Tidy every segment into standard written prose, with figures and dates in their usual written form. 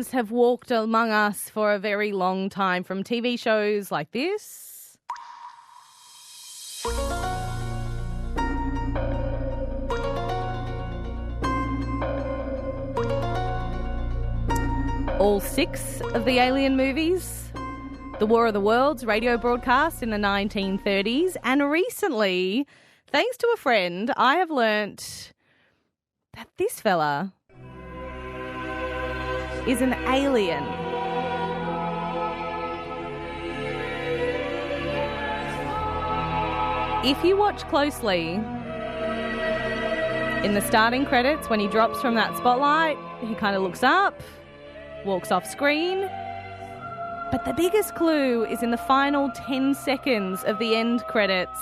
aliens have walked among us for a very long time, from TV shows like this all 6 of the Alien movies, the War of the Worlds radio broadcast in the 1930s, and recently, thanks to a friend, I have learnt that this fella is an alien. If you watch closely, in the starting credits, when he drops from that spotlight, he kind of looks up, walks off screen. But the biggest clue is in the final 10 seconds of the end credits,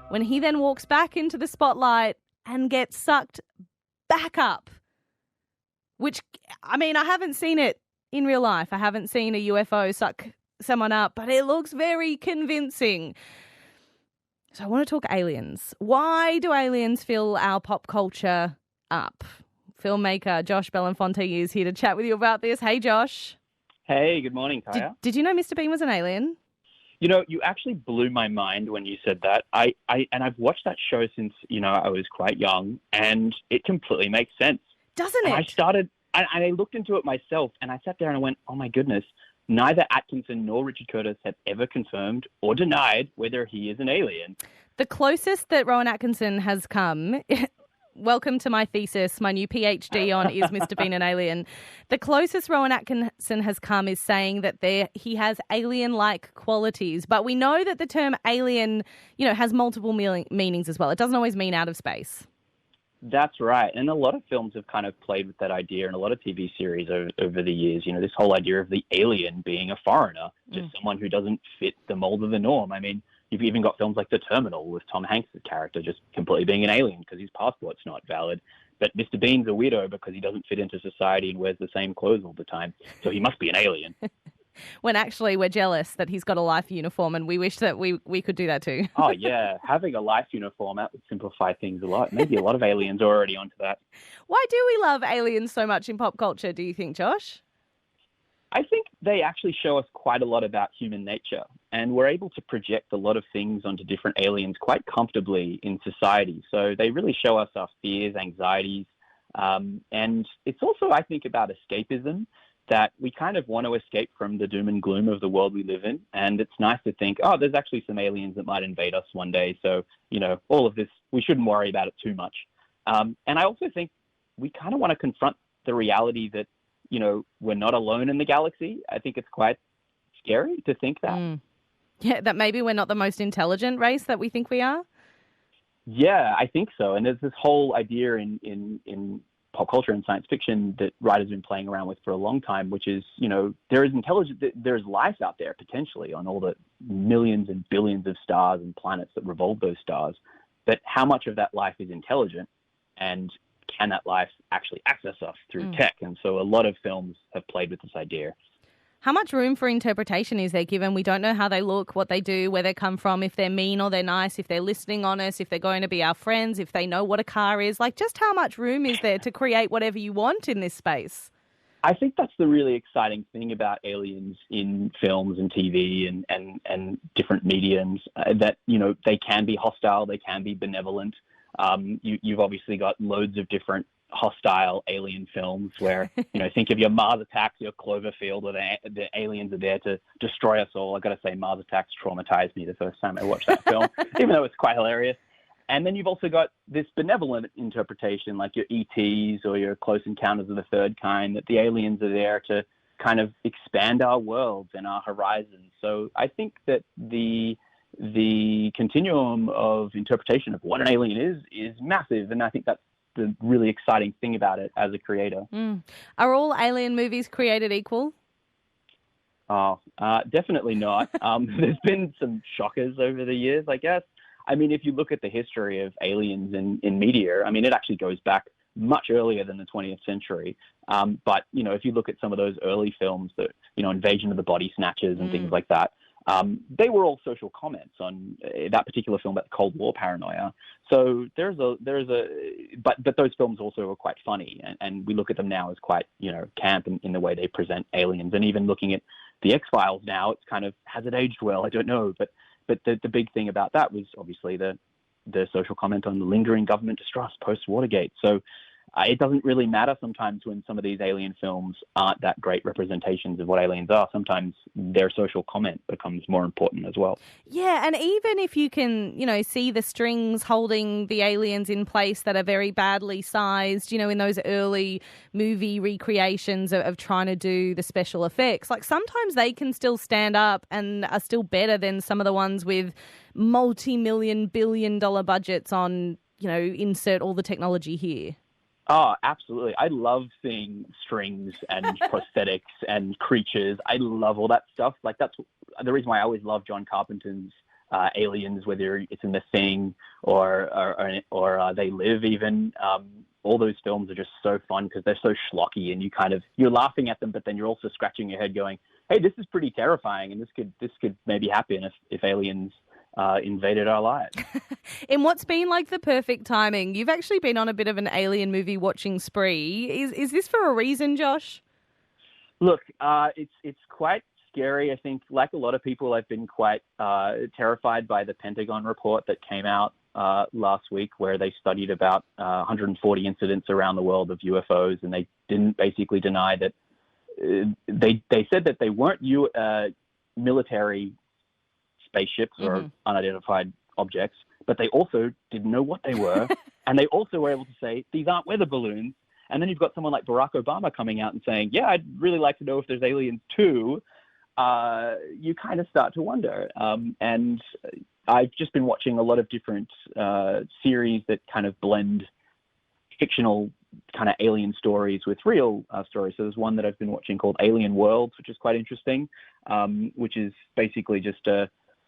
when he then walks back into the spotlight and gets sucked back up. Which, I mean, I haven't seen it in real life. I haven't seen a UFO suck someone up, but it looks very convincing. So I want to talk aliens. Why do aliens fill our pop culture up? Filmmaker Josh Belinfante is here to chat with you about this. Hey, Josh. Hey, good morning, Kaya. Did you know Mr. Bean was an alien? You know, you actually blew my mind when you said that. I've watched that show since, I was quite young, and it completely makes sense. Doesn't it? I looked into it myself, and I sat there and I went, oh my goodness, neither Atkinson nor Richard Curtis have ever confirmed or denied whether he is an alien. The closest that Rowan Atkinson has come, welcome to my thesis, my new PhD on Is Mr. Bean an Alien? The closest Rowan Atkinson has come is saying that he has alien-like qualities, but we know that the term alien, has multiple meanings as well. It doesn't always mean out of space. That's right. And a lot of films have kind of played with that idea, and a lot of TV series over the years, this whole idea of the alien being a foreigner, just someone who doesn't fit the mold of the norm. I mean, you've even got films like The Terminal with Tom Hanks' character just completely being an alien because his passport's not valid. But Mr. Bean's a weirdo because he doesn't fit into society and wears the same clothes all the time. So he must be an alien. When actually we're jealous that he's got a life uniform, and we wish that we could do that too. Oh, yeah. Having a life uniform, that would simplify things a lot. Maybe a lot of aliens are already onto that. Why do we love aliens so much in pop culture, do you think, Josh? I think they actually show us quite a lot about human nature, and we're able to project a lot of things onto different aliens quite comfortably in society. So they really show us our fears, anxieties, and it's also, I think, about escapism, that we kind of want to escape from the doom and gloom of the world we live in. And it's nice to think, there's actually some aliens that might invade us one day. So, all of this, we shouldn't worry about it too much. And I also think we kind of want to confront the reality that, we're not alone in the galaxy. I think it's quite scary to think that. Yeah, that maybe we're not the most intelligent race that we think we are. Yeah, I think so. And there's this whole idea in pop culture and science fiction that writers have been playing around with for a long time, which is, there's life out there potentially on all the millions and billions of stars and planets that revolve those stars. But how much of that life is intelligent, and can that life actually access us through tech? And so a lot of films have played with this idea. How much room for interpretation is there, given we don't know how they look, what they do, where they come from, if they're mean or they're nice, if they're listening on us, if they're going to be our friends, if they know what a car is? Like, just how much room is there to create whatever you want in this space? I think that's the really exciting thing about aliens in films and TV and different mediums, that, they can be hostile, they can be benevolent. You've obviously got loads of different hostile alien films where, think of your Mars Attacks, your Cloverfield, where the aliens are there to destroy us all. I've got to say, Mars Attacks traumatized me the first time I watched that film, even though it's quite hilarious. And then you've also got this benevolent interpretation, like your E.T.s or your Close Encounters of the Third Kind, that the aliens are there to kind of expand our worlds and our horizons. So I think that the continuum of interpretation of what an alien is massive, and I think that's the really exciting thing about it as a creator. Are all alien movies created equal? Definitely not. There's been some shockers over the years, I guess. I mean, if you look at the history of aliens in media, I mean, it actually goes back much earlier than the 20th century. But, if you look at some of those early films, that, Invasion of the Body Snatchers and things like that, they were all social comments on that particular film about the Cold War paranoia. So there's a but those films also are quite funny, and we look at them now as quite, camp in the way they present aliens. And even looking at the X-Files now, it's kind of, has it aged well? I don't know, but the big thing about that was obviously the social comment on the lingering government distrust post-Watergate. So it doesn't really matter sometimes when some of these alien films aren't that great representations of what aliens are. Sometimes their social comment becomes more important as well. Yeah, and even if you can, see the strings holding the aliens in place that are very badly sized, in those early movie recreations of trying to do the special effects, like sometimes they can still stand up and are still better than some of the ones with multi-million, billion-dollar budgets on, insert all the technology here. Oh, absolutely. I love seeing strings and prosthetics and creatures. I love all that stuff. Like, that's the reason why I always love John Carpenter's Aliens, whether it's in The Thing or They Live even. All those films are just so fun because they're so schlocky, and you're laughing at them, but then you're also scratching your head going, hey, this is pretty terrifying, and this could maybe happen if aliens invaded our lives. In what's been like the perfect timing, you've actually been on a bit of an alien movie watching spree. Is this for a reason, Josh? Look, it's quite scary. I think, like a lot of people, I've been quite terrified by the Pentagon report that came out last week, where they studied about 140 incidents around the world of UFOs, and they didn't basically deny that they said that they weren't military spaceships or unidentified objects, but they also didn't know what they were. And they also were able to say, these aren't weather balloons. And then you've got someone like Barack Obama coming out and saying, yeah, I'd really like to know if there's aliens too. You kind of start to wonder. And I've just been watching a lot of different series that kind of blend fictional kind of alien stories with real stories. So there's one that I've been watching called Alien Worlds, which is quite interesting, which is basically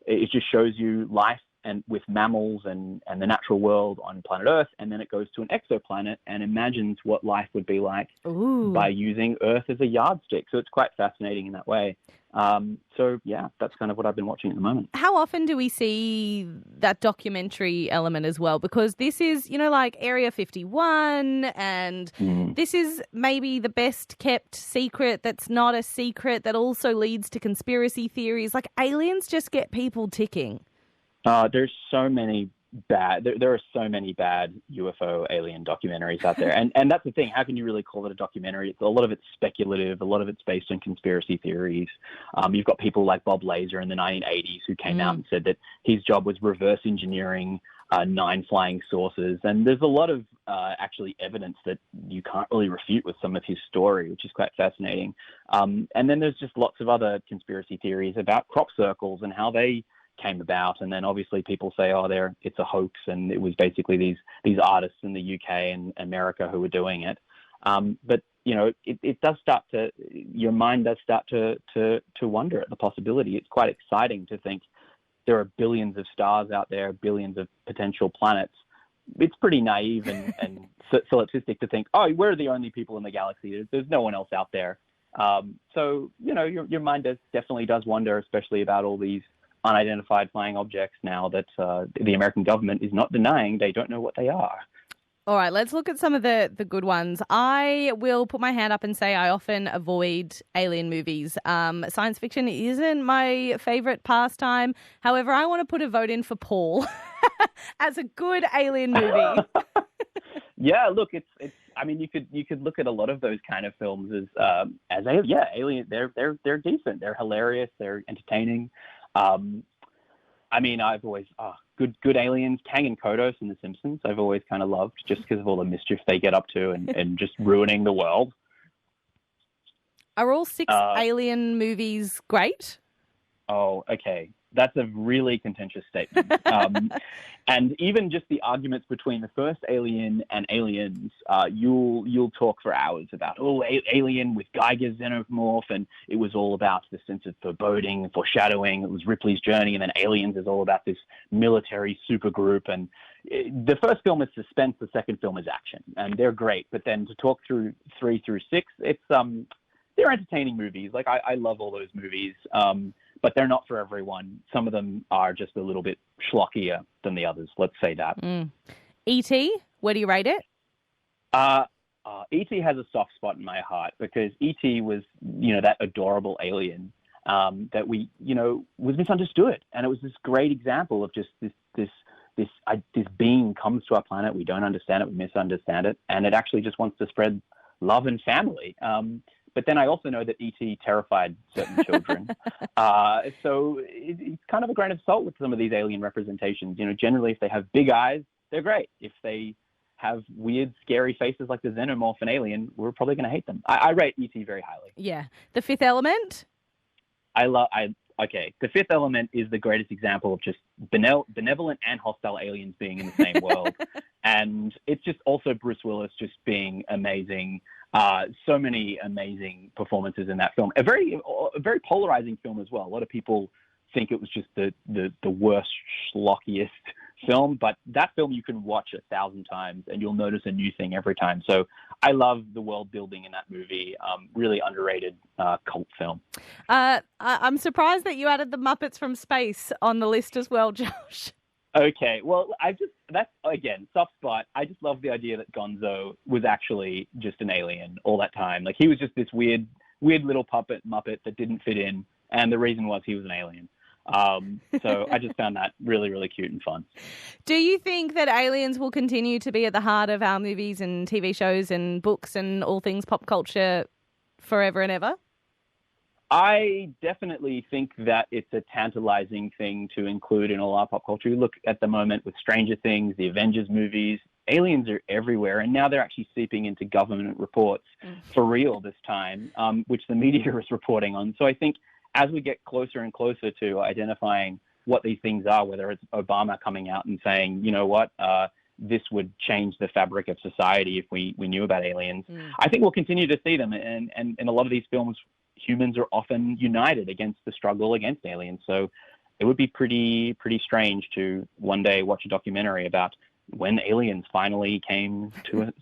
it just shows you life and with mammals and the natural world on planet Earth, and then it goes to an exoplanet and imagines what life would be like by using Earth as a yardstick. So it's quite fascinating in that way. So yeah, that's kind of what I've been watching at the moment. How often do we see that documentary element as well? Because this is, like Area 51, and this is maybe the best kept secret that's not a secret that also leads to conspiracy theories. Like, aliens just get people ticking. There's so many bad. There are so many bad UFO alien documentaries out there, and that's the thing. How can you really call it a documentary? A lot of it's speculative. A lot of it's based on conspiracy theories. You've got people like Bob Lazar in the 1980s who came out and said that his job was reverse engineering 9 flying saucers, and there's a lot of actually evidence that you can't really refute with some of his story, which is quite fascinating. And then there's just lots of other conspiracy theories about crop circles and how they came about, and then obviously people say, it's a hoax, and it was basically these artists in the UK and America who were doing it. But it does start to, your mind does start to wonder at the possibility. It's quite exciting to think there are billions of stars out there, billions of potential planets. It's pretty naive and solipsistic to think, we're the only people in the galaxy. There's no one else out there. So your mind definitely does wonder, especially about all these unidentified flying objects now that the American government is not denying they don't know what they are. All right, let's look at some of the good ones. I will put my hand up and say I often avoid alien movies. Science fiction isn't my favourite pastime. However, I want to put a vote in for Paul as a good alien movie. Yeah, look, it's. I mean, you could look at a lot of those kind of films as alien. They're decent. They're hilarious. They're entertaining. I mean, I've always good aliens. Kang and Kodos in The Simpsons, I've always kind of loved, just because of all the mischief they get up to and just ruining the world. Are all 6 alien movies great? Oh, okay. That's a really contentious statement. And even just the arguments between the first Alien and Aliens, you'll talk for hours about, Alien with Geiger's xenomorph, and it was all about the sense of foreboding, foreshadowing. It was Ripley's journey, and then Aliens is all about this military supergroup. And the first film is suspense, the second film is action, and they're great. But then to talk through 3 through 6, it's they're entertaining movies. Like I love all those movies. But they're not for everyone. Some of them are just a little bit schlockier than the others. Let's say that. E.T., where do you rate it? E.T. has a soft spot in my heart because E.T. was, that adorable alien that was misunderstood, and it was this great example of just this being comes to our planet. We don't understand it, we misunderstand it, and it actually just wants to spread love and family. But then I also know that E.T. terrified certain children. So it's kind of a grain of salt with some of these alien representations. Generally, if they have big eyes, they're great. If they have weird, scary faces like the xenomorph and alien, we're probably going to hate them. I rate E.T. very highly. Yeah. The Fifth Element? Okay. The Fifth Element is the greatest example of just benevolent and hostile aliens being in the same world. And it's just also Bruce Willis just being amazing. So many amazing performances in that film. A very polarizing film as well. A lot of people think it was just the worst, schlockiest film, but that film you can watch 1,000 times and you'll notice a new thing every time. So I love the world building in that movie. Really underrated cult film. I'm surprised that you added the Muppets from Space on the list as well, Josh. Okay, well, that's, again, soft spot. I just love the idea that Gonzo was actually just an alien all that time. Like, he was just this weird little Muppet that didn't fit in, and the reason was he was an alien. So I just found that really, really cute and fun. Do you think that aliens will continue to be at the heart of our movies and TV shows and books and all things pop culture forever and ever? I definitely think that it's a tantalizing thing to include in all our pop culture. You look at the moment with Stranger Things, the Avengers movies, aliens are everywhere, and now they're actually seeping into government reports for real this time, which the media is reporting on. So I think as we get closer and closer to identifying what these things are, whether it's Obama coming out and saying, you know what, this would change the fabric of society if we knew about aliens, I think we'll continue to see them. And in a lot of these films, humans are often united against the struggle against aliens. So it would be pretty strange to one day watch a documentary about when aliens finally came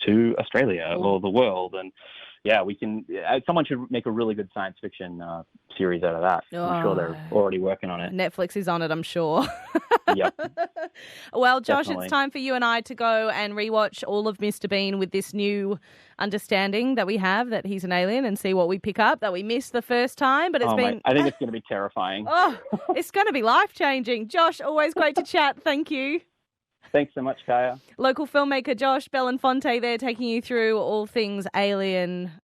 to Australia or the world. And yeah, someone should make a really good science fiction series out of that. I'm sure they're already working on it. Netflix is on it, I'm sure. Yep. Well, Josh, Definitely. It's time for you and I to go and rewatch all of Mr. Bean with this new understanding that we have that he's an alien and see what we pick up that we missed the first time. But I think it's going to be terrifying. It's going to be life-changing. Josh, always great to chat. Thank you. Thanks so much, Kaya. Local filmmaker Josh Belinfante there taking you through all things alien.